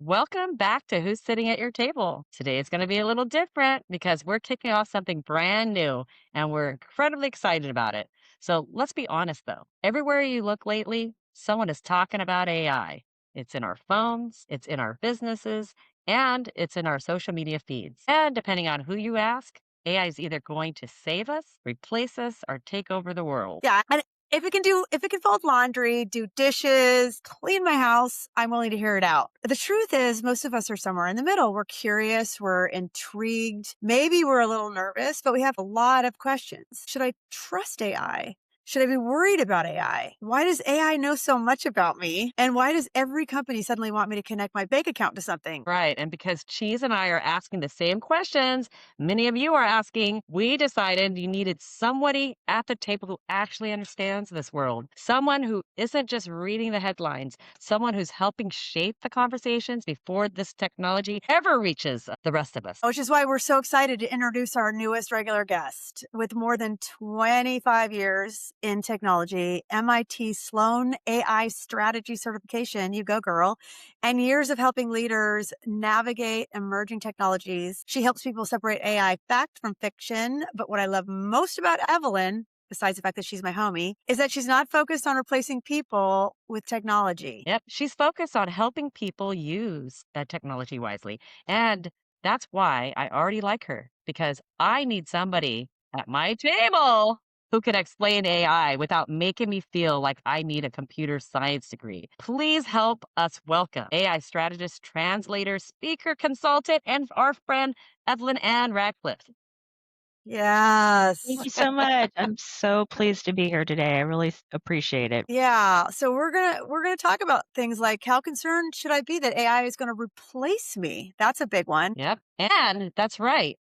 Welcome back to Who's Sitting at Your Table. Today is going to be a little different because we're kicking off something brand new and we're incredibly excited about it. So let's be honest though. Everywhere you look lately, someone is talking about AI. It's in our phones, it's in our businesses, and it's in our social media feeds. And depending on who you ask, AI is either going to save us, replace us, or take over the world. Yeah, and if it can fold laundry, do dishes, clean my house, I'm willing to hear it out. The truth is most of us are somewhere in the middle. We're curious, we're intrigued, maybe we're a little nervous, but we have a lot of questions. Should I trust AI? Should I be worried about AI? Why does AI know so much about me? And why does every company suddenly want me to connect my bank account to something? Right. And because Cheese and I are asking the same questions many of you are asking, we decided you needed somebody at the table who actually understands this world. Someone who isn't just reading the headlines, someone who's helping shape the conversations before this technology ever reaches the rest of us. Which is why we're so excited to introduce our newest regular guest. With more than 25 years in technology, MIT Sloan AI strategy certification, you go girl, and years of helping leaders navigate emerging technologies. She helps people separate AI fact from fiction. But what I love most about Evelyn, besides the fact that she's my homie, is that she's not focused on replacing people with technology. Yep. She's focused on helping people use that technology wisely. And that's why I already like her because I need somebody at my table who can explain AI without making me feel like I need a computer science degree. Please help us welcome AI strategist, translator, speaker, consultant, and our friend Evelyn Ann Radcliffe. Yes. Thank you so much. I'm so pleased to be here today. I really appreciate it. Yeah. So we're gonna talk about things like how concerned should I be that AI is gonna replace me? That's a big one. Yep. And that's right.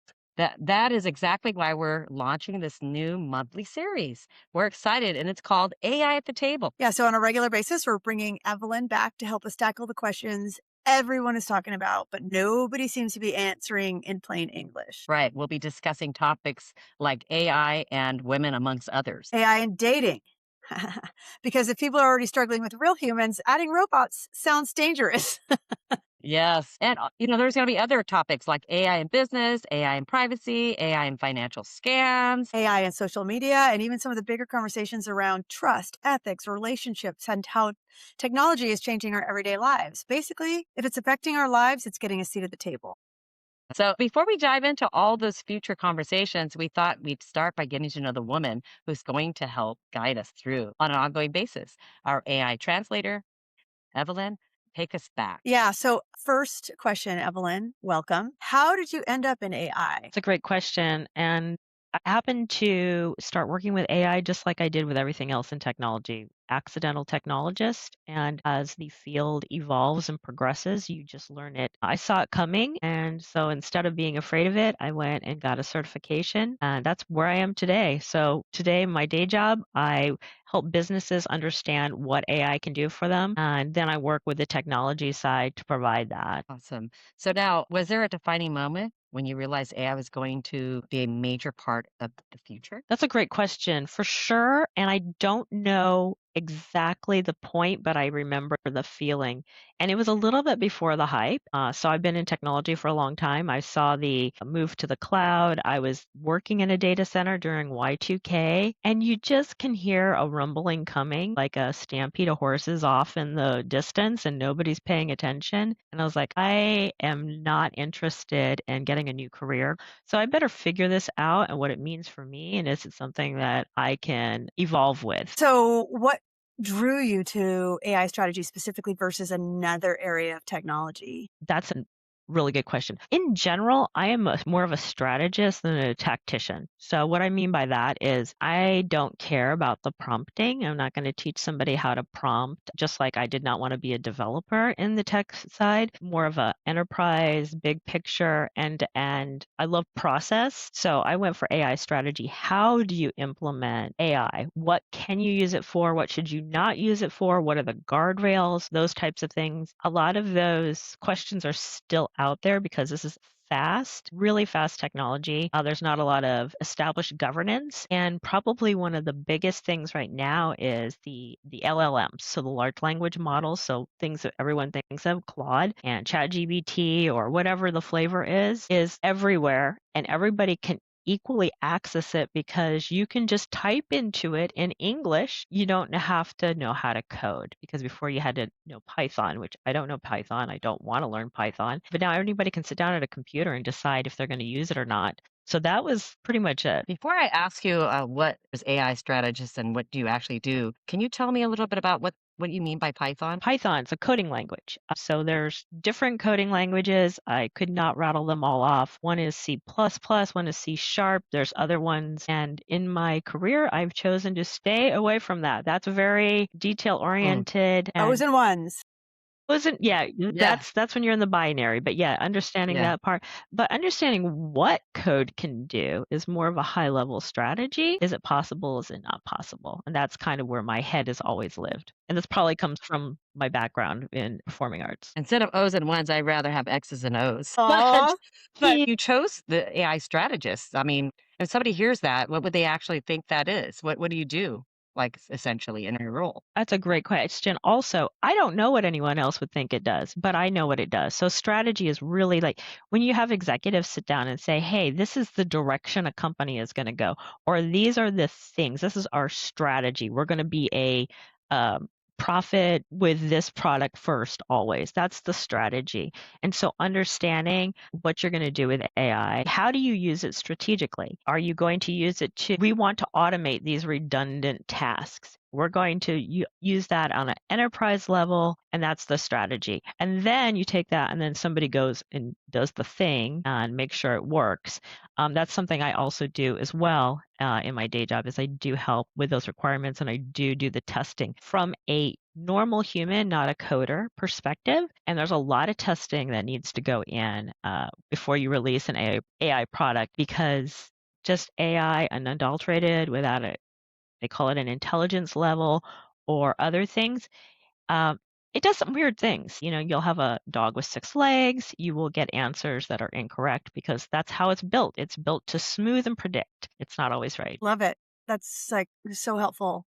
That is exactly why we're launching this new monthly series. We're excited and it's called AI at the Table. Yeah. So on a regular basis, we're bringing Evelyn back to help us tackle the questions everyone is talking about, but nobody seems to be answering in plain English. Right. We'll be discussing topics like AI and women amongst others. AI and dating. Because if people are already struggling with real humans, adding robots sounds dangerous. Yes. And there's going to be other topics like AI in business, AI in privacy, AI in financial scams. AI and social media, and even some of the bigger conversations around trust, ethics, relationships, and how technology is changing our everyday lives. Basically, if it's affecting our lives, it's getting a seat at the table. So, before we dive into all those future conversations, we thought we'd start by getting to know the woman who's going to help guide us through on an ongoing basis. Our AI translator, Evelyn, take us back. Yeah. So, first question, Evelyn, welcome. How did you end up in AI? It's a great question. And I happened to start working with AI just like I did with everything else in technology, accidental technologist. And as the field evolves and progresses, you just learn it. I saw it coming. And so instead of being afraid of it, I went and got a certification. And that's where I am today. So today, my day job, I help businesses understand what AI can do for them. And then I work with the technology side to provide that. Awesome. So, now, was there a defining moment when you realized AI was going to be a major part of the future? That's a great question for sure. And I don't know exactly the point, but I remember the feeling. And it was a little bit before the hype. So I've been in technology for a long time. I saw the move to the cloud. I was working in a data center during Y2K, and you just can hear a rumbling coming, like a stampede of horses off in the distance, and nobody's paying attention. And I was like, I am not interested in getting a new career. So I better figure this out and what it means for me. And is it something that I can evolve with? So, what drew you to AI strategy specifically versus another area of technology? That's a really good question. In general, I am more of a strategist than a tactician. So, what I mean by that is I don't care about the prompting. I'm not going to teach somebody how to prompt, just like I did not want to be a developer in the tech side, more of a enterprise, big picture, end to end. I love process. So, I went for AI strategy. How do you implement AI? What can you use it for? What should you not use it for? What are the guardrails? Those types of things. A lot of those questions are still out there because this is fast, really fast technology. There's not a lot of established governance, and probably one of the biggest things right now is the LLMs, so the large language models, so things that everyone thinks of, Claude and ChatGPT or whatever the flavor is everywhere, and everybody can equally access it because you can just type into it in English. You don't have to know how to code because before you had to know Python, which I don't know Python. I don't want to learn Python. But now anybody can sit down at a computer and decide if they're going to use it or not. So that was pretty much it. Before I ask you what is AI strategist and what do you actually do, can you tell me a little bit about what you mean by Python? Python's a coding language. So there's different coding languages. I could not rattle them all off. One is C++, one is C sharp. There's other ones. And in my career, I've chosen to stay away from that. That's very detail Mm, oriented O's and and ones. wasn't yeah, yeah, that's when you're in the binary, but yeah, understanding yeah. that part. But understanding what code can do is more of a high level strategy. Is it possible? Is it not possible? And that's kind of where my head has always lived. And this probably comes from my background in performing arts. Instead of O's and ones, I'd rather have X's and O's. Aw. But you chose the AI strategist. I mean, if somebody hears that, what would they actually think that is? What do you do, like essentially in your role? That's a great question. Also, I don't know what anyone else would think it does, but I know what it does. So strategy is really like when you have executives sit down and say, "Hey, this is the direction a company is going to go," or "These are the things. This is our strategy. We're going to be a profit with this product first always." That's the strategy. And so understanding what you're going to do with AI, how do you use it strategically? Are you going to use it to, we want to automate these redundant tasks. We're going to use that on an enterprise level, and that's the strategy. And then you take that, and then somebody goes and does the thing and make sure it works. That's something I also do as well in my day job. Is I do help with those requirements, and I do the testing from a normal human, not a coder perspective. And there's a lot of testing that needs to go in before you release an AI product because just AI unadulterated without it, they call it an intelligence level or other things. Um, it does some weird things. You know, you'll have a dog with 6 legs. You will get answers that are incorrect because that's how it's built. It's built to smooth and predict. It's not always right. Love it. That's like so helpful.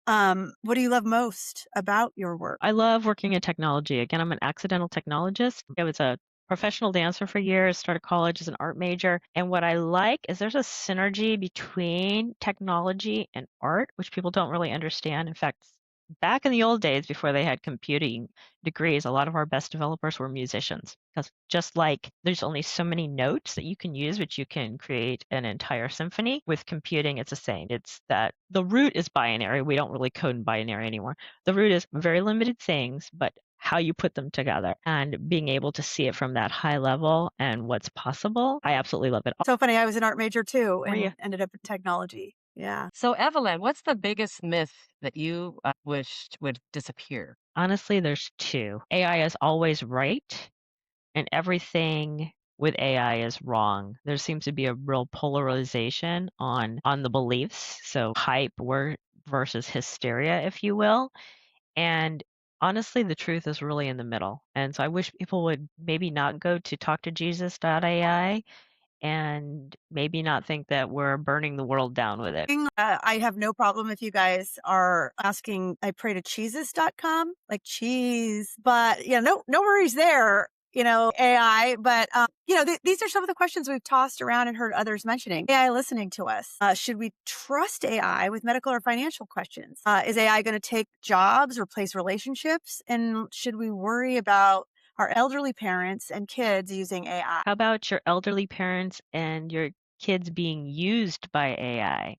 What do you love most about your work? I love working in technology. Again, I'm an accidental technologist. I was a professional dancer for years, started college as an art major. And what I like is there's a synergy between technology and art, which people don't really understand. In fact, back in the old days before they had computing degrees, a lot of our best developers were musicians. Because just like there's only so many notes that you can use, which you can create an entire symphony, with computing, it's the same. It's that the root is binary. We don't really code in binary anymore. The root is very limited things, but how you put them together and being able to see it from that high level and what's possible, I absolutely love it. So funny. I was an art major too Were you? and ended up in technology. Yeah. So, Evelyn, what's the biggest myth that you wished would disappear? Honestly, there's two. AI is always right, and everything with AI is wrong. There seems to be a real polarization on the beliefs. So versus hysteria, if you will. And honestly, the truth is really in the middle. And so I wish people would maybe not go to talktojesus.ai and maybe not think that we're burning the world down with it. I have no problem if you guys are asking, I pray to cheeses.com, like cheese, but yeah, no worries there. AI, but these are some of the questions we've tossed around and heard others mentioning. AI listening to us. Should we trust AI with medical or financial questions? Is AI going to take jobs, replace relationships? And should we worry about our elderly parents and kids using AI? How about your elderly parents and your kids being used by AI?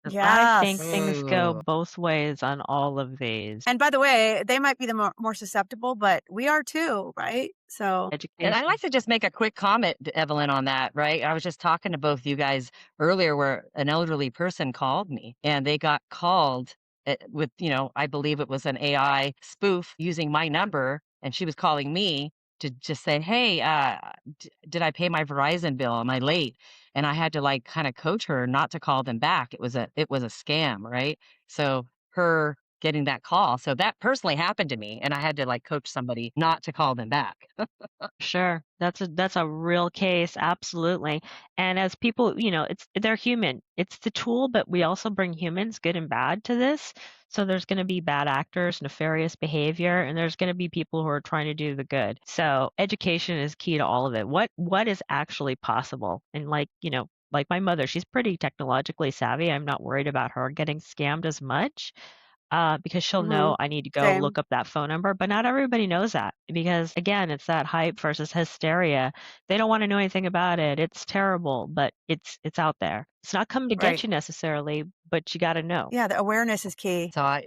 'Cause I think Yes. things go Oh. both ways on all of these. And by the way, they might be the more susceptible, but we are too, right? So And I'd Education. like to just make a quick comment, Evelyn, on that, right? I was just talking to both you guys earlier where an elderly person called me and they got called with, I believe it was an AI spoof using my number. And she was calling me to just say, hey, did I pay my Verizon bill? Am I late? And I had to like kind of coach her not to call them back. It was a scam, right? So her getting that call. So that personally happened to me, and I had to like coach somebody not to call them back. Sure. That's a real case, absolutely. And as people, they're human. It's the tool, but we also bring humans, good and bad, to this. So there's going to be bad actors, nefarious behavior, and there's going to be people who are trying to do the good. So education is key to all of it. What is actually possible? And like my mother, she's pretty technologically savvy. I'm not worried about her getting scammed as much because she'll Hmm. know I need to go Same. look up that phone number. But not everybody knows that because, again, it's that hype versus hysteria. They don't want to know anything about it. It's terrible, but it's out there. It's not coming to get Right. you necessarily, but you got to know. Yeah, the awareness is key. So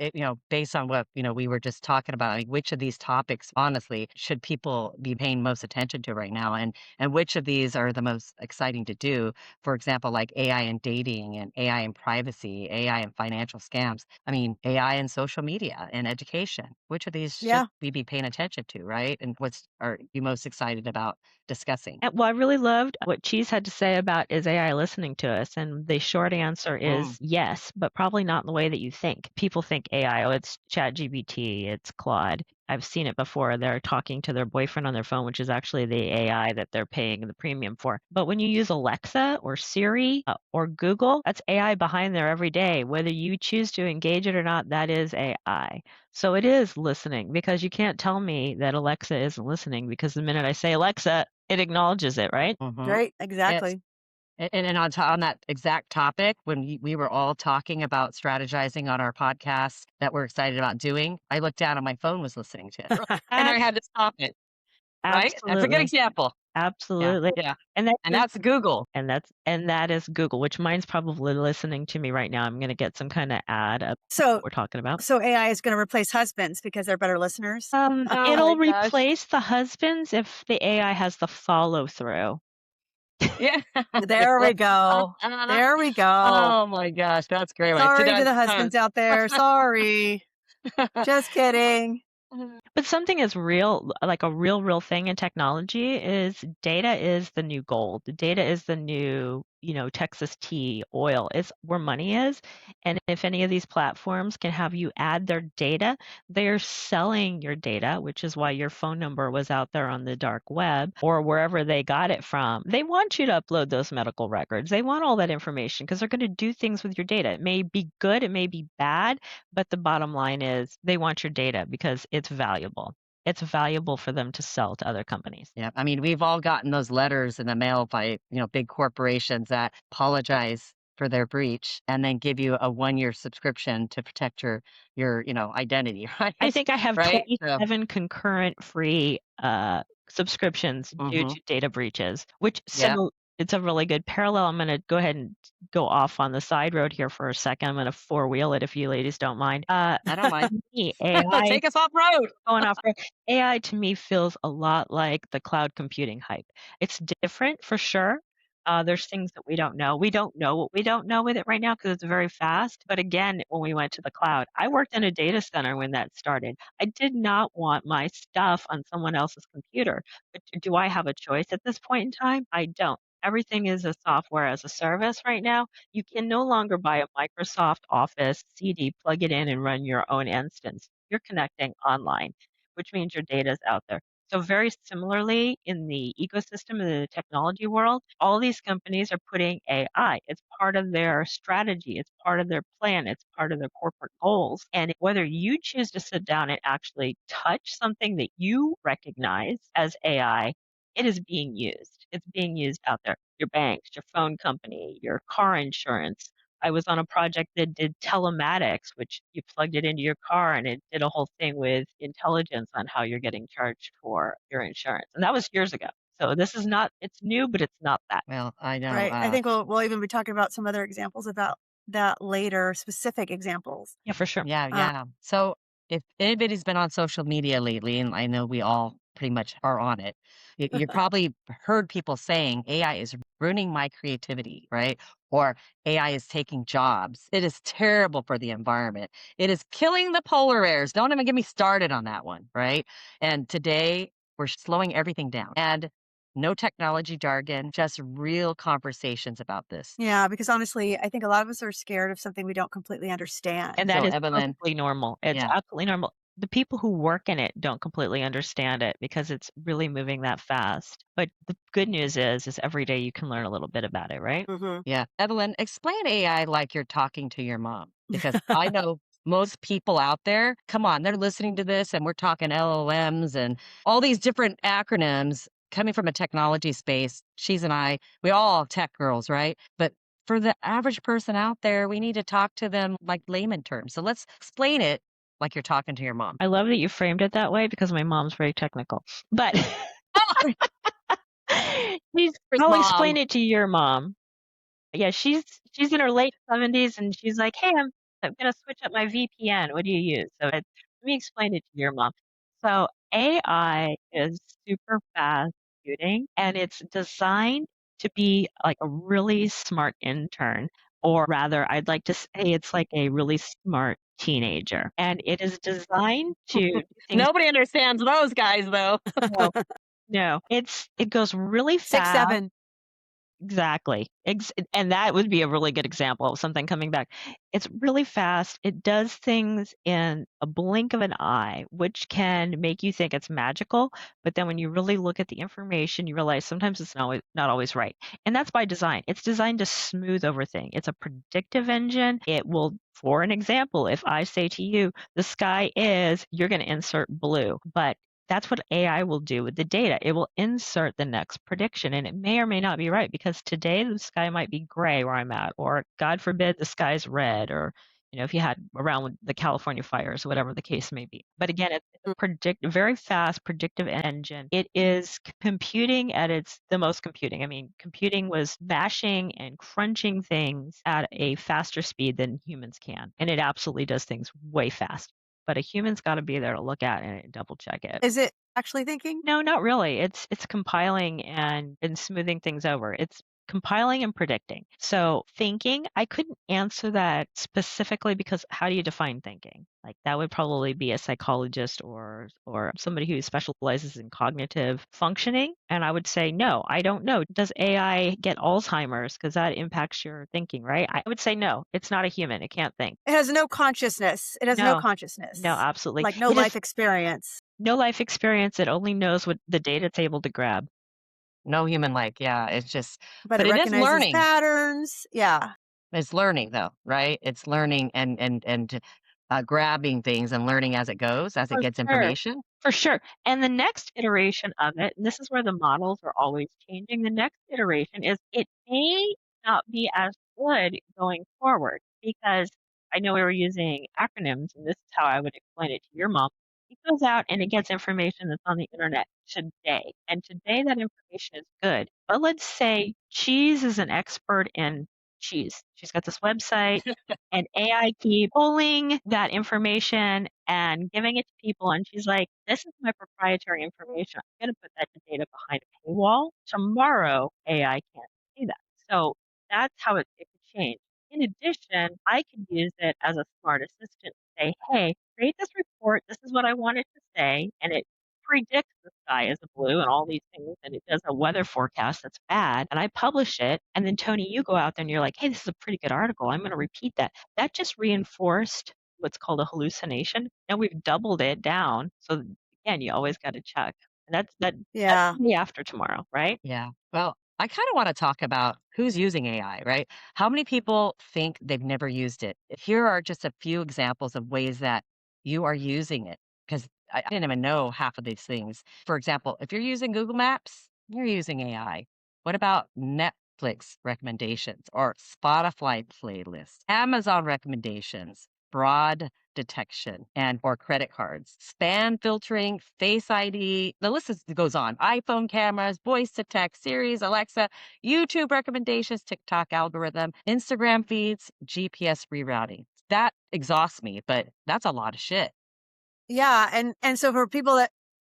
based on what, we were just talking about, like which of these topics, honestly, should people be paying most attention to right now? And which of these are the most exciting to do? For example, like AI and dating and AI and privacy, AI and financial scams. I mean, AI and social media and education. Which of these should Yeah. we be paying attention to, right? And what's are you most excited about discussing? Well, I really loved what Cheese had to say about is AI listening to us? And the short answer Mm, is yes, but probably not in the way that you think. People think AI, oh, it's ChatGPT, it's Claude. I've seen it before. They're talking to their boyfriend on their phone, which is actually the AI that they're paying the premium for. But when you use Alexa or Siri or Google, that's AI behind there every day. Whether you choose to engage it or not, that is AI. So it is listening because you can't tell me that Alexa isn't listening because the minute I say Alexa, it acknowledges it, right? mm-hmm. Right. Exactly. And on that exact topic, when we were all talking about strategizing on our podcast that we're excited about doing, I looked down and my phone was listening to it, and I Abs- had to stop it, right? That's a good Absolutely. example. Yeah, Absolutely. yeah, And that and is that's Google. and that is Google, which mine's probably listening to me right now. I'm gonna get some kind of ad of what So, we're talking about. so AI is going to replace husbands because they're better listeners. Oh my It'll gosh. replace the husbands if the AI has the follow through. Yeah. There we go. There we go. Oh my gosh, that's great. Like, Sorry to dun, the dun. husbands out there. Sorry. Just kidding. But something is real, like a real thing in technology is data is the new gold. Data is the new, Texas tea, oil. It's where money is. And if any of these platforms can have you add their data, they're selling your data, which is why your phone number was out there on the dark web or wherever they got it from. They want you to upload those medical records. They want all that information because they're going to do things with your data. It may be good, it may be bad, but the bottom line is they want your data because it's valuable. It's valuable for them to sell to other companies. Yeah, I mean, we've all gotten those letters in the mail by, big corporations that apologize for their breach and then give you a 1-year subscription to protect your, identity, I right? think I have Right? So, 27 concurrent free subscriptions due mhm, to data breaches, which yeah, so it's a really good parallel. I'm going to go ahead and go off on the side road here for a second. I'm going to four wheel it if you ladies don't mind. I don't mind. To me, AI Take us off road. going off road. AI to me feels a lot like the cloud computing hype. It's different for sure. There's things that we don't know. We don't know what we don't know with it right now because it's very fast. But again, when we went to the cloud, I worked in a data center when that started. I did not want my stuff on someone else's computer. But do I have a choice at this point in time? I don't. Everything is a software as a service right now. You can no longer buy a Microsoft Office CD, plug it in, and run your own instance. You're connecting online, which means your data is out there. So very similarly in the ecosystem in the technology world, all these companies are putting AI. It's part of their strategy. It's part of their plan. It's part of their corporate goals. And whether you choose to sit down and actually touch something that you recognize as AI, it is being used. It's being used out there. Your banks, your phone company, your car insurance, I was on a project that did telematics, which you plugged it into your car and it did a whole thing with intelligence on how you're getting charged for your insurance. And that was years ago. So this is not, it's new, but it's not that. Well, I know, Right. I think we'll even be talking about some other examples about that later, specific examples. Yeah, for sure. yeah, Uh, yeah. So if anybody's been on social media lately, and I know we all pretty much are on it, you probably heard people saying AI is ruining my creativity, right? Or AI is taking jobs. It is terrible for the environment. It is killing the polar bears. Don't even get me started on that one, right? And today we're slowing everything down. And No technology jargon, just real conversations about this. Yeah, because honestly, I think a lot of us are scared of something we don't completely And understand. that So, is Evelyn, perfectly normal. It's yeah. absolutely normal. The people who work in it don't completely understand it because it's really moving that fast. But the good news is every day you can learn a little bit about it, right? Mhm. Yeah. Evelyn, explain AI like you're talking to your mom because I know most people out there, come on, they're listening to this and we're talking LLMs and all these different acronyms coming from a technology space. She's and I, we all tech girls, right? But for the average person out there, we need to talk to them like layman terms. So let's explain it like you're talking to your mom. I love that you framed it that way because my mom's very technical. But Oh, she's Chris, I'll mom. explain it to your mom. Yeah, she's in her late 70s and she's like, "Hey, I'm gonna switch up my VPN. What do you use?" Let me explain it to your mom. So AI is super fast computing and it's designed to be like a really smart intern, or rather, I'd like to say it's like a really smart teenager. And it is designed to do things. Nobody understands those guys, though. No, no, it goes really 6, fast. 7. Exactly. And that would be a really good example of something coming back. It's really fast. It does things in a blink of an eye, which can make you think it's magical. But then when you really look at the information, you realize sometimes it's not always right. And that's by design. It's designed to smooth over things. It's a predictive engine. It will, for an example, if I say to you, the sky is, you're going to insert blue. But that's what AI will do with the data. It will insert the next prediction, and it may or may not be right because today the sky might be gray where I'm at, or God forbid the sky's red, or if you had around with the California fires, whatever the case may be. But again, it's a very fast predictive engine. It is computing at its the most computing. I mean, computing was bashing and crunching things at a faster speed than humans can, and it absolutely does things way fast, but a human's gotta be there to look at it and double check it. Is it actually thinking? No, not really. It's compiling and smoothing things over. It's compiling and predicting. So thinking, I couldn't answer that specifically because how do you define thinking? Like that would probably be a psychologist or somebody who specializes in cognitive functioning. And I would say, no, I don't know. Does AI get Alzheimer's? Because that impacts your thinking, right? I would say no, it's not a human. It can't think. It has no consciousness. It has no No, no, consciousness, absolutely. like no It life is experience, no life experience. It only knows what the data it's able to grab. No human like, yeah, it's just but but it it is recognizes learning. patterns. Yeah. It's learning though, right? It's learning grabbing things and learning as it For gets sure. information. For sure. And the next iteration of it, and this is where the models are always changing, the next iteration is it may not be as good going forward because I know we were using acronyms, and this is how I would explain it to your mom. It goes out and it gets information that's on the internet today. And today that information is good. But let's say Cheese is an expert in cheese. She's got this website and AI keep pulling that information and giving it to people. And she's like, this is my proprietary information. I'm going to put that data behind a paywall. Tomorrow, AI can't see that. So that's how it could change. In addition, I could use it as a smart assistant to say, hey, create this report. This is what I want it to say. And it predicts the sky is blue and all these things, and it does a weather forecast that's bad, and I publish it, and then Tony, you go out there and you're like, hey, this is a pretty good article. I'm going to repeat that. That just reinforced what's called a hallucination. Now we've doubled it down. So again, you always got to check. And that's Yeah. the day after tomorrow, right? Yeah. Well, I kind of want to talk about who's using AI, right? How many people think they've never used it? Here are just a few examples of ways that you are using it because I didn't even know half of these things. For example, if you're using Google Maps, you're using AI. What about Netflix recommendations or Spotify playlists, Amazon recommendations, fraud detection and or credit cards, spam filtering, Face ID, the goes on. iPhone cameras, voice to text, Siri's, Alexa, YouTube recommendations, TikTok algorithm, Instagram feeds, GPS rerouting. That exhausts me, but that's a lot of shit. Yeah. And so for people that,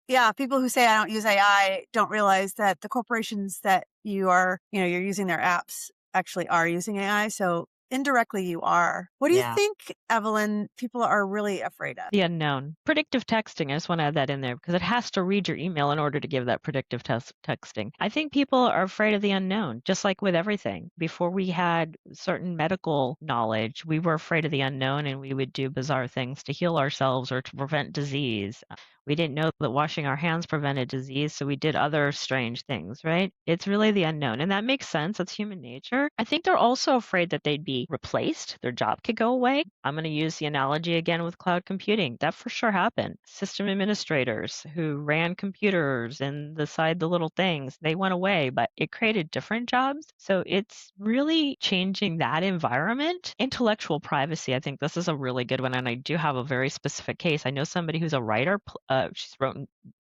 yeah, people who say I don't use AI don't realize that the corporations that you're using their apps actually are using AI. So indirectly you are. What do you Yeah. think, Evelyn, people are really afraid of? The unknown. Predictive texting, I just want to add that in there because it has to read your email in order to give that predictive texting. I think people are afraid of the unknown, just like with everything. Before we had certain medical knowledge, we were afraid of the unknown and we would do bizarre things to heal ourselves or to prevent disease. We didn't know that washing our hands prevented disease, so we did other strange things, right? It's really the unknown. And that makes sense. That's human nature. I think they're also afraid that they'd be replaced, their job could go away. I'm going to use the analogy again with cloud computing. That for sure happened. System administrators who ran computers and decide the little things, they went away, but it created different jobs. So it's really changing that environment. Intellectual privacy, I think this is a really good one. And I do have a very specific case. I know somebody who's a writer. She's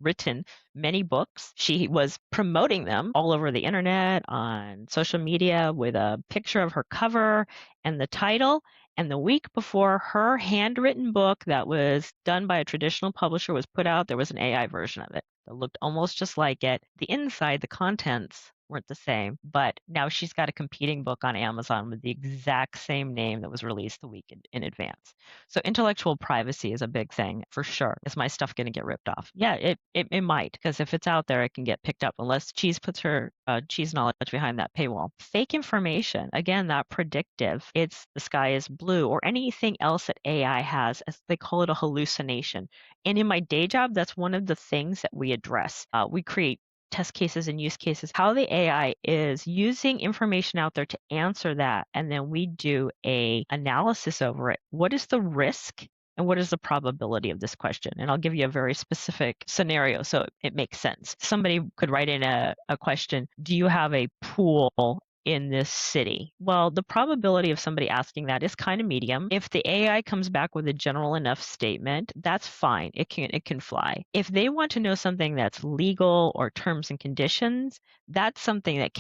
written many books. She was promoting them all over the internet, on social media with a picture of her cover and the title. And the week before her handwritten book that was done by a traditional publisher was put out, there was an AI version of it that looked almost just like it. The inside, the contents weren't the same, but now she's got a competing book on Amazon with the exact same name that was released the week in advance. So intellectual privacy is a big thing for sure. Is my stuff going to get ripped off? Yeah, it might, because if it's out there, it can get picked up unless Cheese puts her Cheese knowledge behind that paywall. Fake information, again, that predictive, it's the sky is blue or anything else that AI has, as they call it a hallucination. And in my day job, that's one of the things that we address. We create test cases and use cases, how the AI is using information out there to answer that. And then we do a analysis over it. What is the risk and what is the probability of this question? And I'll give you a very specific scenario so it makes sense. Somebody could write in a question, do you have a pool in this city? Well, the probability of somebody asking that is kind of medium. If the AI comes back with a general enough statement, that's fine. It can fly. If they want to know something that's legal or terms and conditions, that's something that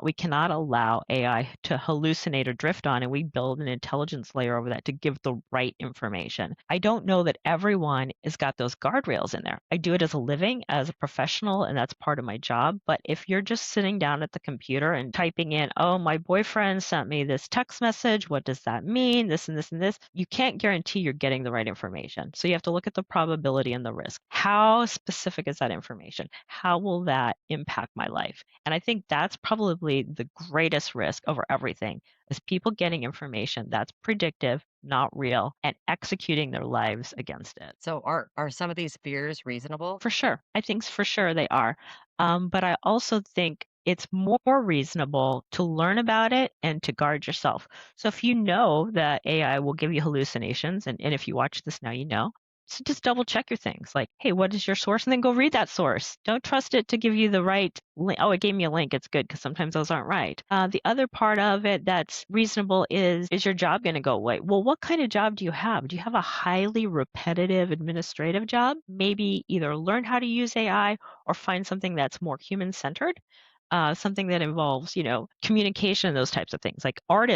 we cannot allow AI to hallucinate or drift on, and we build an intelligence layer over that to give the right information. I don't know that everyone has got those guardrails in there. I do it as a living, as a professional, and that's part of my job. But if you're just sitting down at the computer and typing in, oh, my boyfriend sent me this text message, what does that mean? This and this and this, you can't guarantee you're getting the right information. So you have to look at the probability and the risk. How specific is that information? How will that impact my life? And I think that's probably the greatest risk over everything, is people getting information that's predictive, not real, and executing their lives against it. So are some of these fears reasonable? For sure. I think for sure they are. But I also think it's more reasonable to learn about it and to guard yourself. So if you know that AI will give you hallucinations, and if you watch this now, you know, so just double check your things like, hey, what is your source? And then go read that source. Don't trust it to give you the right link. Oh, it gave me a link. It's good because sometimes those aren't right. The other part of it that's reasonable is your job going to go away? Well, what kind of job do you have? Do you have a highly repetitive administrative job? Maybe either learn how to use AI or find something that's more human centered. Something that involves, communication, those types of things. Like art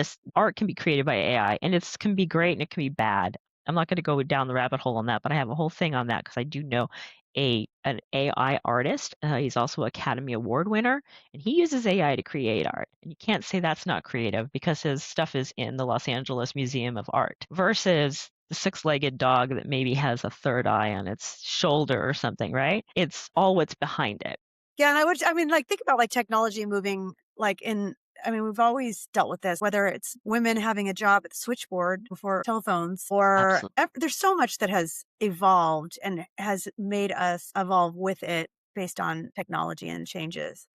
can be created by AI, and it can be great and it can be bad. I'm not going to go down the rabbit hole on that, but I have a whole thing on that because I do know an AI artist. He's also Academy Award winner, and he uses AI to create art. And you can't say that's not creative because his stuff is in the Los Angeles Museum of Art versus the six-legged dog that maybe has a third eye on its shoulder or something, right? It's all what's behind it. Yeah, and think about technology moving we've always dealt with this, whether it's women having a job at the switchboard before telephones or Absolutely. there's so much that has evolved and has made us evolve with it based on technology and changes.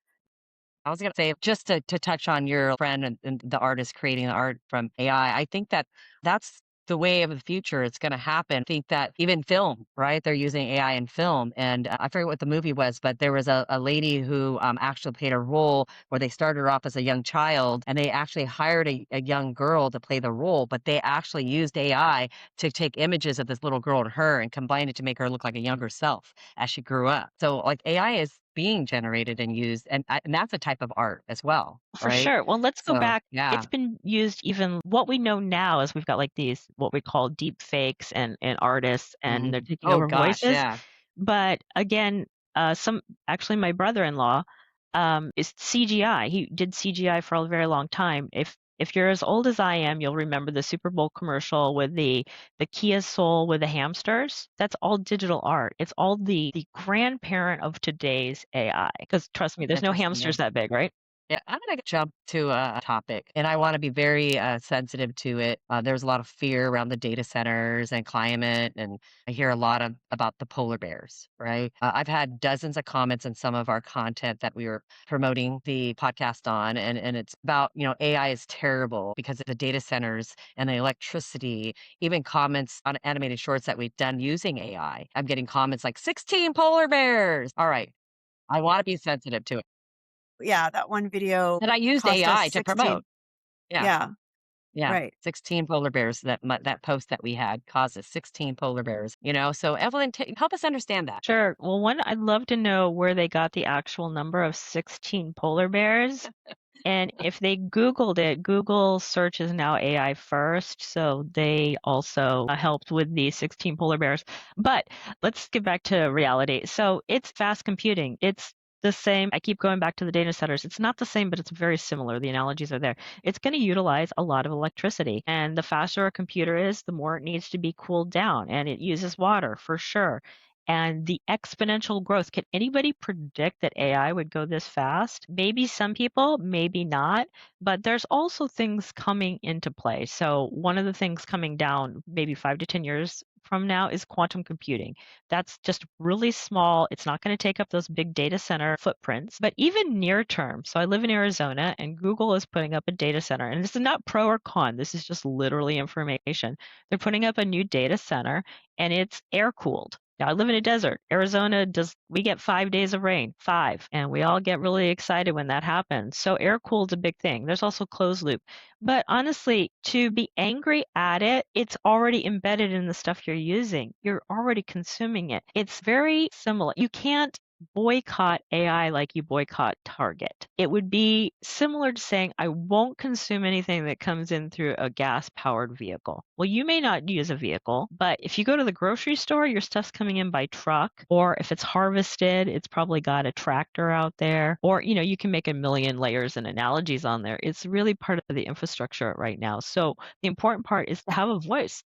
I was gonna say, just to touch on your friend and the artist creating the art from AI, I think that that's the way of the future. It's gonna happen. I think that even film, right? They're using AI in film, and I forget what the movie was, but there was a lady who actually played a role where they started her off as a young child, and they actually hired a young girl to play the role, but they actually used AI to take images of this little girl and her and combine it to make her look like a younger self as she grew up. So like AI is being generated and used, and that's a type of art as well, For right? sure. Well, let's go So, back. It's yeah. been used even what we know now is we've got like these what we call deep fakes and artists and they're Mhm. taking Oh over gosh, voices. yeah. But again, some actually my brother-in-law is CGI. He did CGI for a very long time. If If you're as old as I am, you'll remember the Super Bowl commercial with the Kia Soul with the hamsters. That's all digital art. It's all the grandparent of today's AI. Because trust me, there's no Interesting, yeah. hamsters that big, right? Yeah, I'm gonna jump to a topic, and I want to be very sensitive to it. There's a lot of fear around the data centers and climate, and I hear a lot about the polar bears. Right? I've had dozens of comments on some of our content that we were promoting the podcast on, and it's about AI is terrible because of the data centers and the electricity. Even comments on animated shorts that we've done using AI. I'm getting comments like 16 polar bears. All right, I want to be sensitive to it. Yeah, that one video And I used cost us AI to 16. promote. Yeah, Yeah, yeah. right. 16 polar bears, that post that we had causes 16 polar bears, So Evelyn, help us understand that. Sure. Well, one, I'd love to know where they got the actual number of 16 polar bears. And if they Googled it, Google search is now AI first, so they also helped with the 16 polar bears. But let's get back to reality. So it's fast computing. It's the same. I keep going back to the data centers. It's not the same, but it's very similar. The analogies are there. It's going to utilize a lot of electricity. And the faster a computer is, the more it needs to be cooled down. And it uses water for sure. And the exponential growth. Can anybody predict that AI would go this fast? Maybe some people, maybe not, but there's also things coming into play. So, one of the things coming down maybe 5 to 10 years from now is quantum computing. That's just really small. It's not going to take up those big data center footprints, but even near term. So, I live in Arizona and Google is putting up a data center, and this is not pro or con, this is just literally information. They're putting up a new data center and it's air cooled. Now I live in a desert. Arizona we get 5 days of rain, five, and we all get really excited when that happens. So air cooled a big thing. There's also closed loop. But honestly, to be angry at it, it's already embedded in the stuff you're using. You're already consuming it. It's very similar. You can't boycott AI like you boycott Target. It would be similar to saying, I won't consume anything that comes in through a gas powered vehicle. Well, you may not use a vehicle, but if you go to the grocery store, your stuff's coming in by truck, or if it's harvested, it's probably got a tractor out there, or, you can make a million layers and analogies on there. It's really part of the infrastructure right now. So the important part is to have a voice.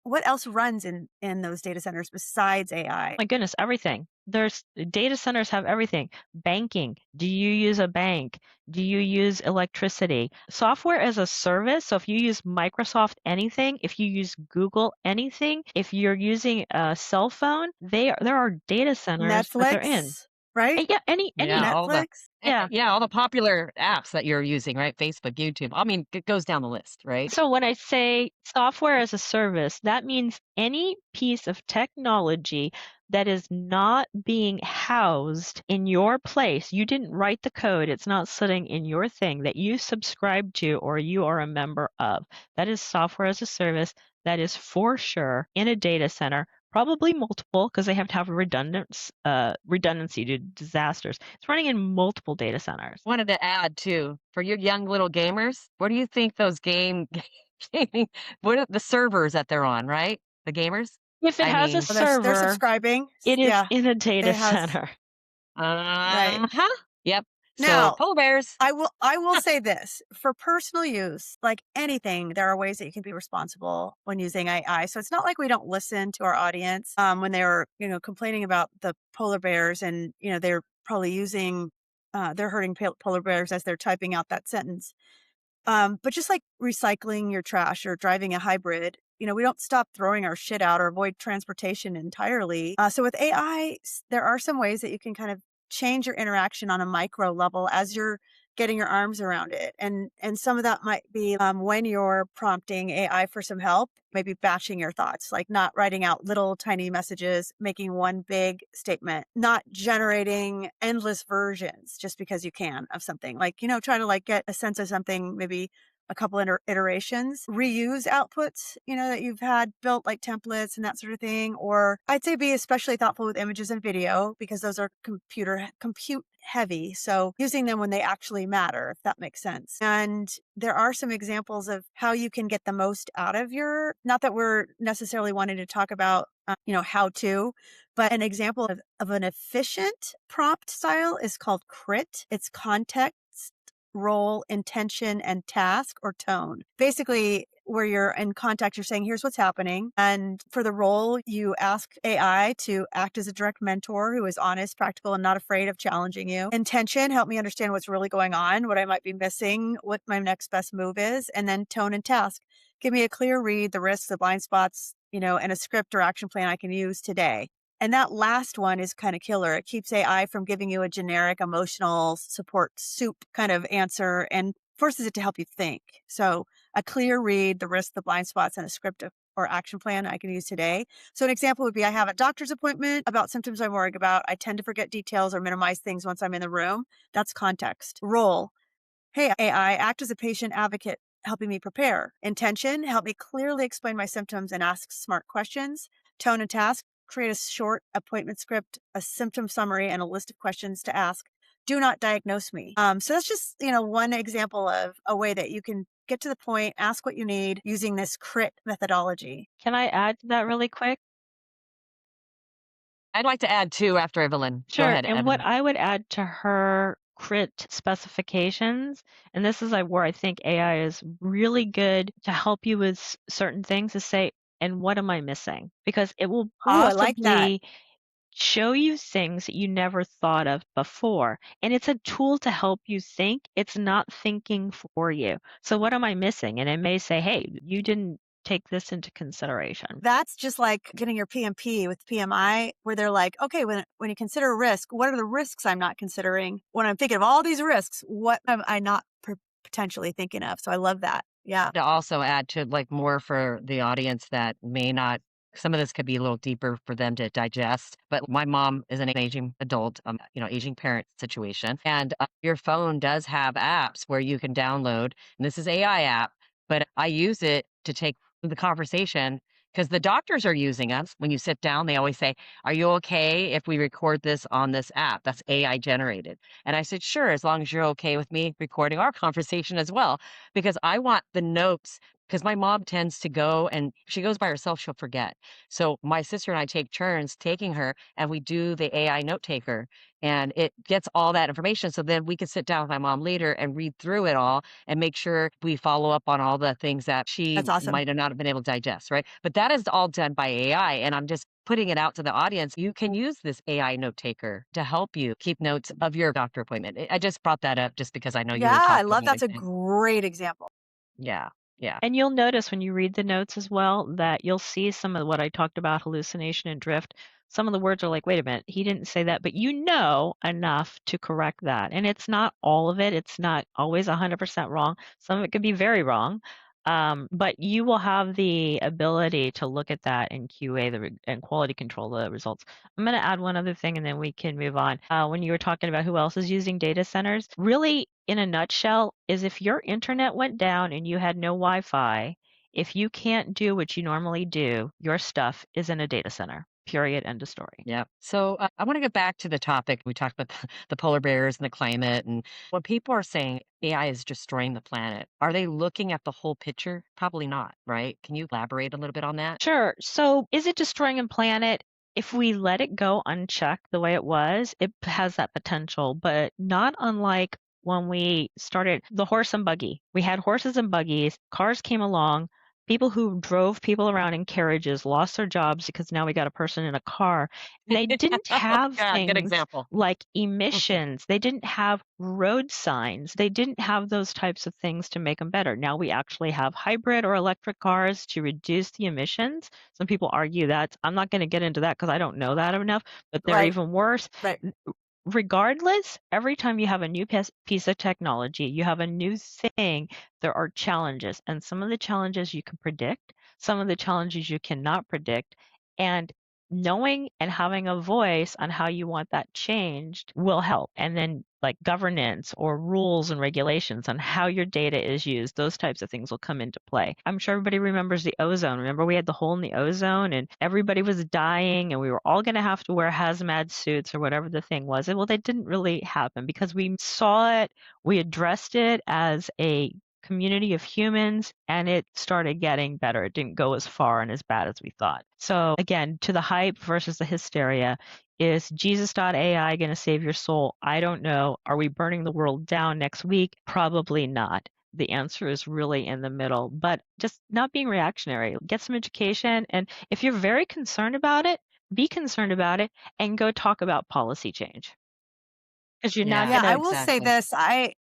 What else runs in those data centers besides AI? My goodness, everything. There's data centers have everything. Banking. Do you use a bank? Do you use electricity? Software as a service. So if you use Microsoft anything, if you use Google anything, if you're using a cell phone, there are data centers that they're in. Netflix, right? Yeah, any Yeah, Netflix. yeah. yeah, all the popular apps that you're using, right? Facebook, YouTube. I mean, it goes down the list, right? So when I say software as a service, that means any piece of technology that is not being housed in your place. You didn't write the code. It's not sitting in your thing that you subscribe to or you are a member of. That is software as a service. That is for sure in a data center, probably multiple because they have to have redundancy to disasters. It's running in multiple data centers. Wanted to add too, for you young little gamers, what do you think those gaming, what are the servers that they're on, right? The gamers? If it I has a mean, Well, they're server, subscribing. it is Yeah, in a data it has. center. Right. uh-huh. Yep. So Now, polar bears. I will say this for personal use, like anything, there are ways that you can be responsible when using AI. So it's not like we don't listen to our audience when they were, complaining about the polar bears, and they're probably using, they're hurting polar bears as they're typing out that sentence. But just like recycling your trash or driving a hybrid, we don't stop throwing our shit out or avoid transportation entirely. So with AI, there are some ways that you can kind of change your interaction on a micro level as you're getting your arms around it. And some of that might be when you're prompting AI for some help, maybe batching your thoughts, like not writing out little tiny messages, making one big statement, not generating endless versions just because you can of something. Like, try to like get a sense of something, maybe a couple iterations, reuse outputs, that you've had built like templates and that sort of thing. Or I'd say be especially thoughtful with images and video because those are compute heavy. So using them when they actually matter, if that makes sense. And there are some examples of how you can get the most out of not that we're necessarily wanting to talk about, how to, but an example of an efficient prompt style is called CRIT. It's context role, intention, and task or tone. Basically, where you're in contact, you're saying, here's what's happening. And for the role, you ask AI to act as a direct mentor who is honest, practical, and not afraid of challenging you. Intention, help me understand what's really going on, what I might be missing, what my next best move is. And then tone and task. Give me a clear read, the risks, the blind spots, and a script or action plan I can use today. And that last one is kind of killer. It keeps AI from giving you a generic emotional support soup kind of answer and forces it to help you think. So a clear read, the risk, the blind spots, and a script or action plan I can use today. So an example would be I have a doctor's appointment about symptoms I'm worried about. I tend to forget details or minimize things once I'm in the room. That's context. Role. Hey, AI, act as a patient advocate, helping me prepare. Intention, help me clearly explain my symptoms and ask smart questions. Tone and task, create a short appointment script, a symptom summary, and a list of questions to ask. Do not diagnose me. So that's just, one example of a way that you can get to the point, ask what you need using this CRIT methodology. Can I add to that really quick? I'd like to add two after Evelyn. Go Sure. ahead, And what Evelyn. I would add to her crit specifications, and this is like where I think AI is really good to help you with certain things, is say, and what am I missing? Because it will Ooh, I like that. possibly show you things that you never thought of before. And it's a tool to help you think. It's not thinking for you. So what am I missing? And it may say, hey, you didn't take this into consideration. That's just like getting your PMP with PMI, where they're like, okay, when you consider a risk, what are the risks I'm not considering? When I'm thinking of all these risks, what am I not potentially thinking of? So I love that. Yeah. To also add to like more for the audience that may not, some of this could be a little deeper for them to digest. But my mom is an aging adult, aging parent situation. And your phone does have apps where you can download, and this is AI app, but I use it to take the conversation because the doctors are using us. When you sit down, they always say, are you okay if we record this on this app? That's AI generated. And I said, sure, as long as you're okay with me recording our conversation as well, because I want the notes. Because my mom tends to go and if she goes by herself, she'll forget. So my sister and I take turns taking her and we do the AI note taker and it gets all that information. So then we can sit down with my mom later and read through it all and make sure we follow up on all the things that she That's awesome. might have not have been able to digest, right? But that is all done by AI. And I'm just putting it out to the audience. You can use this AI note taker to help you keep notes of your doctor appointment. I just brought that up just because I know you Yeah, were I talking love about that's it. a great example. Yeah. Yeah. And you'll notice when you read the notes as well that you'll see some of what I talked about, hallucination and drift. Some of the words are like, wait a minute, he didn't say that, but you know enough to correct that. And it's not all of it, it's not always 100% wrong. Some of it could be very wrong. But you will have the ability to look at that and QA and quality control the results. I'm going to add one other thing and then we can move on. When you were talking about who else is using data centers, really, in a nutshell, is if your internet went down and you had no Wi Fi, if you can't do what you normally do, your stuff is in a data center. Period. End of story. Yeah. So I want to get back to the topic. We talked about the polar bears and the climate. And when people are saying AI is destroying the planet, are they looking at the whole picture? Probably not, right? Can you elaborate a little bit on that? Sure. So, is it destroying a planet? If we let it go unchecked the way it was, it has that potential, but not unlike when we started the horse and buggy. We had horses and buggies, cars came along, people who drove people around in carriages lost their jobs because now we got a person in a car. And they didn't Oh, have God, good things example. like emissions, they didn't have road signs, they didn't have those types of things to make them better. Now we actually have hybrid or electric cars to reduce the emissions. Some people argue that. I'm not going to get into that because I don't know that enough, but they're Right. even worse. Right. Regardless, every time you have a new piece of technology, you have a new thing, there are challenges. And some of the challenges you can predict, some of the challenges you cannot predict. And knowing and having a voice on how you want that changed will help. And then, like governance or rules and regulations on how your data is used, those types of things will come into play. I'm sure everybody remembers the ozone. Remember, we had the hole in the ozone and everybody was dying and we were all going to have to wear hazmat suits or whatever the thing was. And well, that didn't really happen because we saw it, we addressed it as a community of humans, and it started getting better. It didn't go as far and as bad as we thought. So again, to the hype versus the hysteria, is Jesus.ai going to save your soul? I don't know. Are we burning the world down next week? Probably not. The answer is really in the middle, but just not being reactionary. Get some education. And if you're very concerned about it, be concerned about it and go talk about policy change. Because you're not Yeah, Yeah, going I to will say exactly. this. I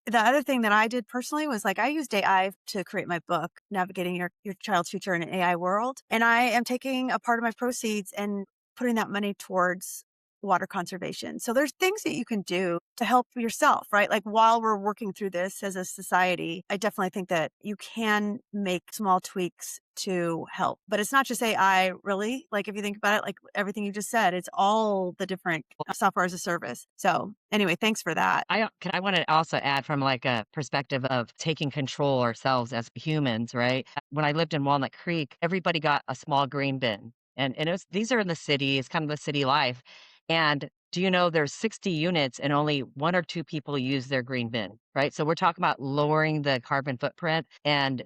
the other thing that I did personally was like I used AI to create my book, Navigating Your Child's Future in an AI World. And I am taking a part of my proceeds and putting that money towards water conservation. So there's things that you can do to help yourself, right? Like while we're working through this as a society, I definitely think that you can make small tweaks to help. But it's not just AI, really. Like if you think about it, like everything you just said, it's all the different software as a service. So anyway, thanks for that. I want to also add from like a perspective of taking control ourselves as humans, right? When I lived in Walnut Creek, everybody got a small green bin. And it was these are in the city, it's kind of the city life. And do you know there's 60 units and only one or two people use their green bin, right? So we're talking about lowering the carbon footprint. And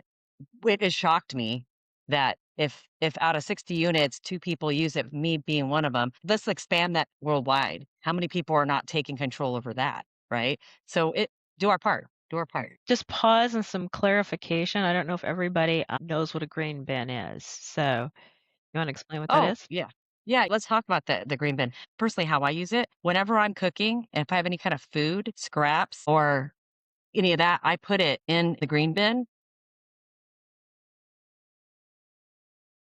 it has shocked me that if out of 60 units, 2 people use it, me being one of them, let's expand that worldwide. How many people are not taking control over that, right? So it do our part, do our part. just pause and some clarification. I don't know if everybody knows what a green bin is. So you want to explain what that Oh, is? yeah. Yeah, let's talk about the green bin. Personally, how I use it, whenever I'm cooking, and if I have any kind of food, scraps, or any of that, I put it in the green bin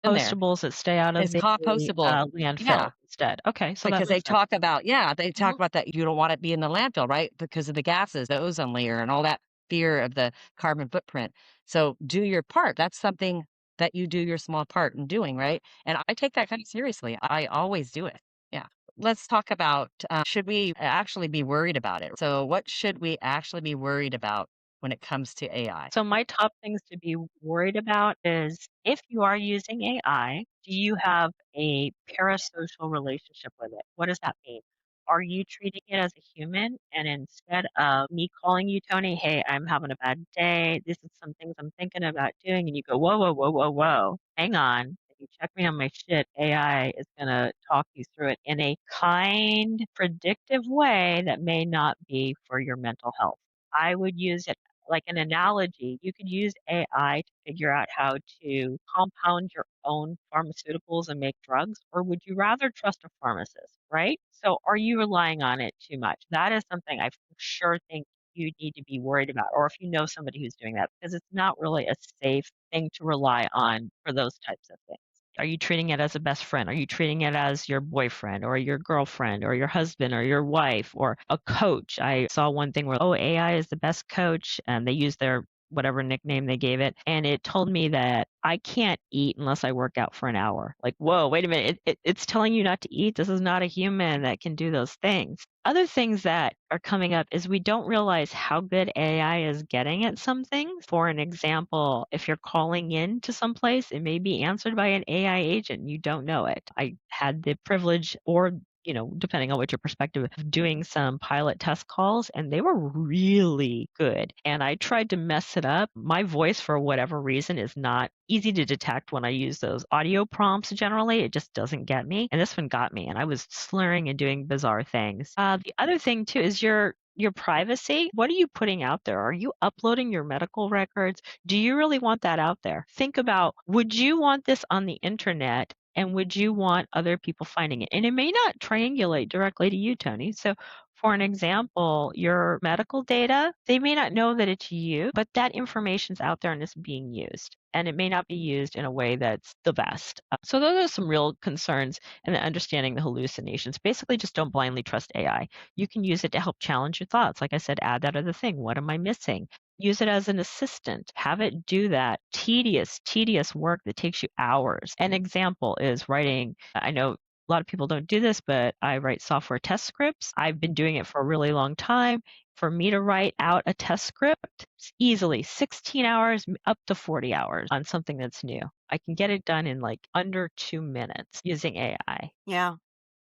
in there. Compostables that stay out of It's the compostable. landfill Yeah. instead. Okay, so that Because they makes sense. talk about yeah, they talk Mhm. about that you don't want it be in the landfill, right? Because of the gases, the ozone layer, and all that fear of the carbon footprint. So do your part. That's something that you do your small part in doing, right? And I take that kind of seriously. I always do it. Yeah. Let's talk about should we actually be worried about it? So, what should we actually be worried about when it comes to AI? So my top things to be worried about is if you are using AI, do you have a parasocial relationship with it? What does that mean? Are you treating it as a human? And instead of me calling you, Tony, hey, I'm having a bad day. This is some things I'm thinking about doing. And you go, whoa, whoa, whoa, whoa, whoa. Hang on. If you check me on my shit, AI is going to talk you through it in a kind, predictive way that may not be for your mental health. I would use it like an analogy, you could use AI to figure out how to compound your own pharmaceuticals and make drugs, or would you rather trust a pharmacist, right? So are you relying on it too much? That is something I for sure think you need to be worried about, or if you know somebody who's doing that, because it's not really a safe thing to rely on for those types of things. Are you treating it as a best friend? Are you treating it as your boyfriend or your girlfriend or your husband or your wife or a coach? I saw one thing where, oh, AI is the best coach, and they use their whatever nickname they gave it. And it told me that I can't eat unless I work out for an hour. Like, whoa, wait a minute. It's telling you not to eat. This is not a human that can do those things. Other things that are coming up is we don't realize how good AI is getting at some things. For an example, if you're calling in to some place, it may be answered by an AI agent and you don't know it. I had the privilege or depending on what your perspective, of doing some pilot test calls, and they were really good. And I tried to mess it up. My voice, for whatever reason, is not easy to detect when I use those audio prompts generally. It just doesn't get me. And this one got me, and I was slurring and doing bizarre things. The other thing, too, is your privacy. What are you putting out there? Are you uploading your medical records? Do you really want that out there? Think about, would you want this on the internet and would you want other people finding it? And it may not triangulate directly to you, Tony. So, for an example, your medical data, they may not know that it's you, but that information's out there and it's being used. And it may not be used in a way that's the best. So, those are some real concerns and then understanding the hallucinations. Basically, just don't blindly trust AI. You can use it to help challenge your thoughts. Like I said, add that other thing. What am I missing? Use it as an assistant. Have it do that tedious work that takes you hours. An example is writing, I know a lot of people don't do this, but I write software test scripts. I've been doing it for a really long time. For me to write out a test script, it's easily 16 hours, up to 40 hours on something that's new. I can get it done in like under 2 minutes using AI. Yeah.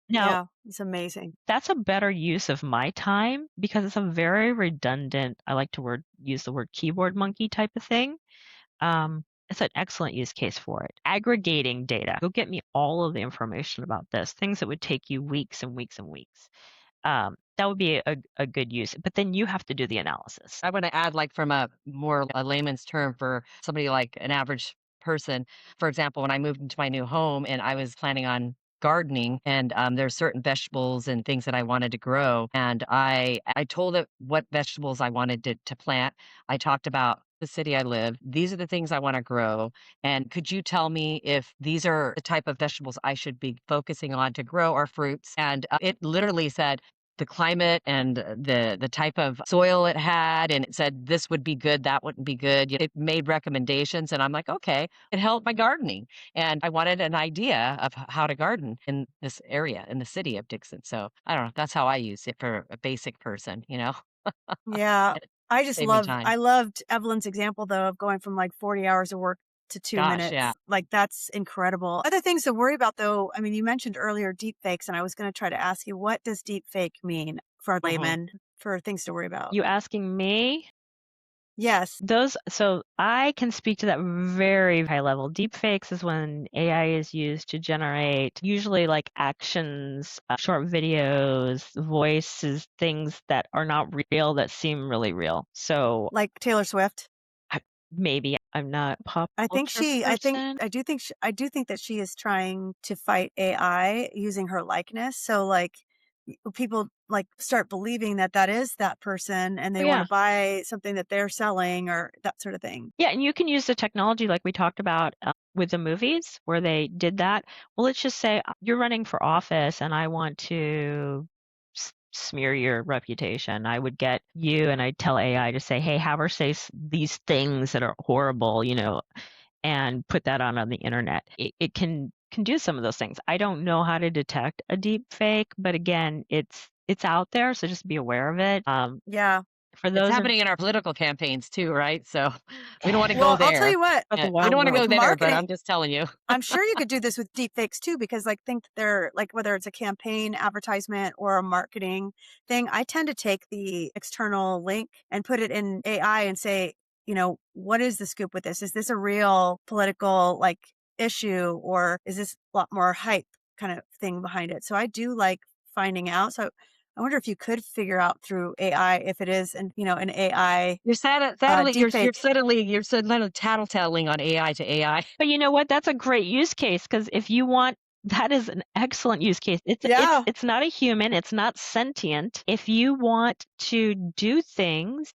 Now, Yeah, it's amazing. that's a better use of my time because it's a very redundant, I like to use the word keyboard monkey type of thing. It's an excellent use case for it. Aggregating data. Go get me all of the information about this, things that would take you weeks and weeks and weeks. That would be a good use, but then you have to do the analysis. I wanna add, like, from a more a layman's term for somebody like an average person. For example, when I moved into my new home and I was planning on gardening and, there's certain vegetables and things that I wanted to grow, and I told it what vegetables I wanted to plant. I talked about the city I live. These are the things I wanna grow, and could you tell me if these are the type of vegetables I should be focusing on to grow or fruits? And, it literally said, the climate and the type of soil it had, and it said this would be good, that wouldn't be good. It made recommendations, and I'm like, okay, it helped my gardening, and I wanted an idea of how to garden in this area in the city of Dixon. So I don't know. That's how I use it for a basic person, Yeah. and it I just saved me love time. I loved Evelyn's example though of going from like 40 hours of work to 2 Gosh, yeah. minutes. Like that's incredible. Other things to worry about though, I mean, you mentioned earlier deep fakes, and I was going to try to ask you, what does deep fake mean for a Mhm. layman, for things to worry about? You asking me? Yes. So I can speak to that very high level. Deepfakes is when AI is used to generate usually like actions, short videos, voices, things that are not real that seem really real. So Like Taylor Swift. maybe I'm not a pop I think culture she person. I do think that she is trying to fight AI using her likeness. So like people like start believing that that is that person and Oh, they want to yeah. buy something that they're selling or that sort of thing. Yeah, and you can use the technology like we talked about with the movies where they did that. Well, let's just say you're running for office and I want to smear your reputation. I would get you and I'd tell AI to say, hey, have her say these things that are horrible, and put that on the internet. It can do some of those things. I don't know how to detect a deep fake, but again, it's out there, so just be aware of it. Yeah. For It's those of happening in our political campaigns too, right? So we don't want to go Well, I'll tell there. you what, about the We don't wild want to world. go with there, but marketing, I'm just telling you. I'm sure you could do this with deep fakes too, because like think they're like whether it's a campaign advertisement or a marketing thing, I tend to take the external link and put it in AI and say, what is the scoop with this? Is this a real political like issue, or is this a lot more hype kind of thing behind it? So I do like finding out. So I wonder if you could figure out through AI if it is an AI You're sadly deep fake. you're suddenly tattletelling on AI to AI. But you know what? That's a great use case because if you want that is an excellent use case. It's it's Yeah. it's not a human, it's not sentient. If you want to do things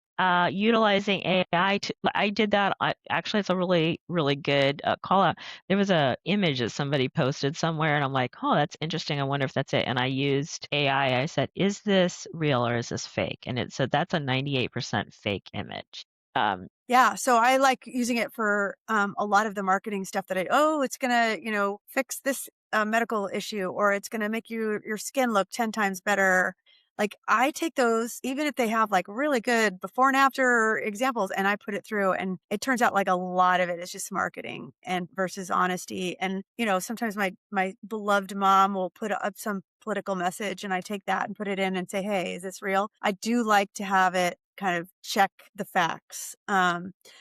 utilizing AI I did that. Actually, it's a really, really good call out. There was a image that somebody posted somewhere, and I'm like, oh, that's interesting. I wonder if that's it. And I used AI. I said, is this real or is this fake? And it said that's a 98% fake image. Um, Yeah, so I like using it for a lot of the marketing stuff that it's gonna, fix this medical issue, or it's gonna make your skin look 10 times better. Like I take those, even if they have like really good before and after examples, and I put it through, and it turns out like a lot of it is just marketing and versus honesty. And sometimes my beloved mom will put up some political message, and I take that and put it in and say, hey, is this real? I do like to have it kind of check the facts.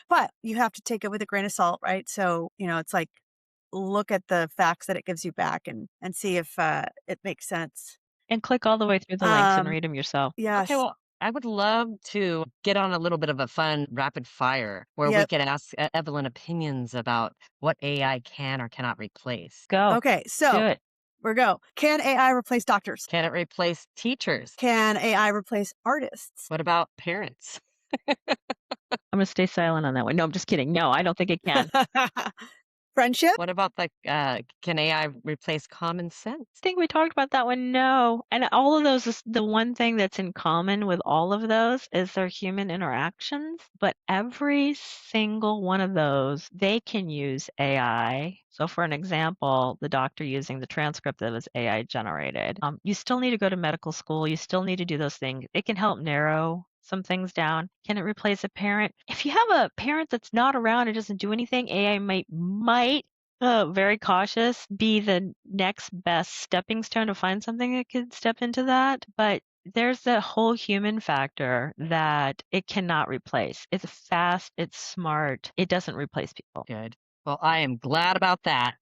But you have to take it with a grain of salt, right? So, it's like look at the facts that it gives you back and see if it makes sense. and click all the way through the links and Um, read them yourself. Okay, yes. well, I would love to get on a little bit of a fun rapid fire where we Yep. can ask Evelyn opinions about what AI can or cannot replace. Go. Okay. Do So it. we go. Can AI replace doctors? Can it replace teachers? Can AI replace artists? What about parents? I'm gonna stay silent on that one. No, I'm just kidding. No, I don't think it can. Friendship? What about can AI replace common sense? Think we talked about that one? No. And all of those is the one thing that's in common with all of those is their human interactions. But every single one of those, they can use AI. So for an example, the doctor using the transcript that was AI generated. You still need to go to medical school. You still need to do those things. It can help narrow some things down. Can it replace a parent? If you have a parent that's not around and doesn't do anything, AI might Oh, very cautious. Be the next best stepping stone to find something that could step into that. But there's that whole human factor that it cannot replace. It's fast, it's smart, it doesn't replace people. Good. Well, I am glad about that.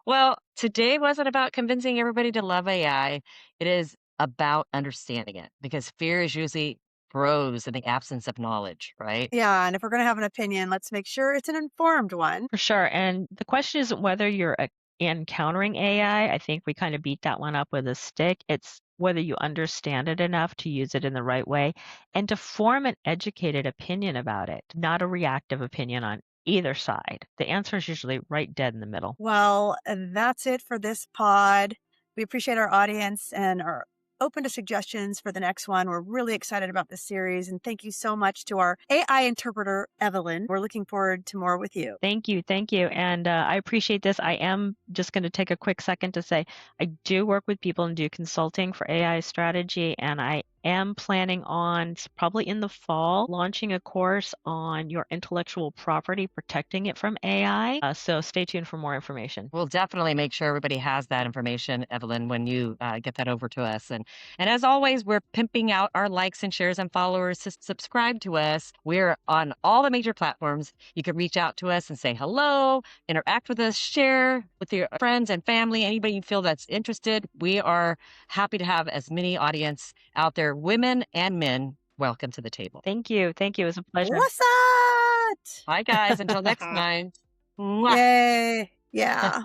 Well, today wasn't about convincing everybody to love AI. It is about understanding it because fear is usually grows in the absence of knowledge, right? Yeah, and if we're going to have an opinion, let's make sure it's an informed one. For sure. And the question isn't whether you're encountering AI. I think we kind of beat that one up with a stick. It's whether you understand it enough to use it in the right way and to form an educated opinion about it, not a reactive opinion on either side. The answer is usually right dead in the middle. Well, that's it for this pod. We appreciate our audience and are open to suggestions for the next one. We're really excited about this series. And thank you so much to our AI interpreter, Evelyn. We're looking forward to more with you. Thank you. Thank you. And I appreciate this. I am just going to take a quick second to say I do work with people and do consulting for AI strategy. And I am planning on probably in the fall launching a course on your intellectual property, protecting it from AI. So stay tuned for more information. We'll definitely make sure everybody has that information, Evelyn, when you get that over to us. And as always, we're pimping out our likes and shares and followers to subscribe to us. We're on all the major platforms. You can reach out to us and say hello, interact with us, share with your friends and family, anybody you feel that's interested. We are happy to have as many audience out there, women and men. Welcome to the table. Thank you. Thank you. It was a pleasure. What's up? Bye, guys. Until next time. Mwah. Yay. Yeah.